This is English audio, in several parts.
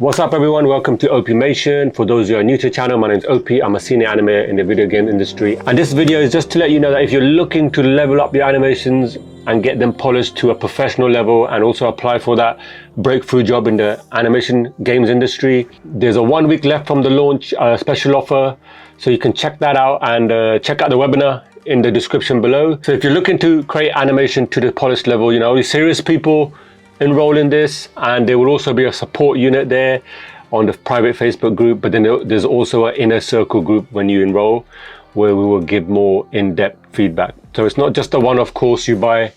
What's up everyone, welcome to OPmation. For those who are new to the channel, my name is OP, I'm a senior animator in the video game industry. And this video is just to let you know that if you're looking to level up your animations and get them polished to a professional level and also apply for that breakthrough job in the animation games industry, there's a 1 week left from the launch, special offer. So you can check that out and check out the webinar in the description below. So if you're looking to create animation to the polished level, you know, only serious people enroll in this, and there will also be a support unit there on the private Facebook group, but then there's also an inner circle group when you enroll where we will give more in-depth feedback. So it's not just a one-off course you buy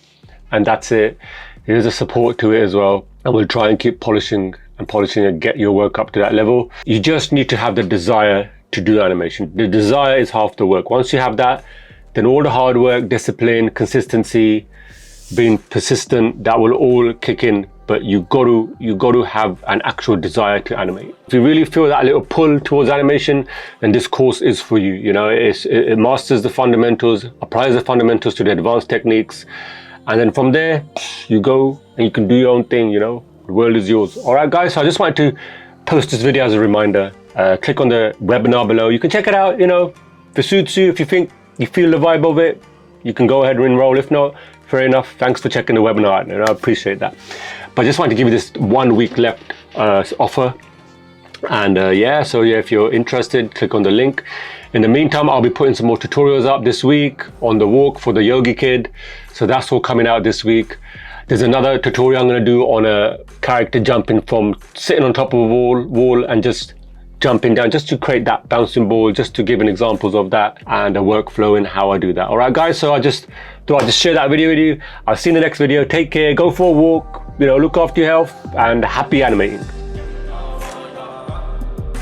and that's it. There's a support to it as well, and we'll try and keep polishing and get your work up to that level. You just need to have the desire to do animation. The desire is half the work. Once you have that, then all the hard work, discipline, consistency, being persistent, that will all kick in. But you got to have an actual desire to animate. If you really feel that little pull towards animation, then this course is for you. You know, it masters the fundamentals, applies the fundamentals to the advanced techniques, and then from there you go and you can do your own thing. You know, the world is yours. All right guys, so I just wanted to post this video as a reminder. Click on the webinar below, you can check it out. You know, if it suits you, if you think you feel the vibe of it, you can go ahead and enroll. If not, fair enough. Thanks for checking the webinar out, and I appreciate that. But I just wanted to give you this 1 week left offer. And so if you're interested, click on the link. In the meantime, I'll be putting some more tutorials up this week on the walk for the Yogi Kid. So that's all coming out this week. There's another tutorial I'm going to do on a character jumping from sitting on top of a wall and just jumping down, just to create that bouncing ball, just to give an examples of that and a workflow and how I do that. All right guys, so I just thought I'd just share that video with you. I'll see you in the next video. Take care, go for a walk, you know, look after your health, and happy animating.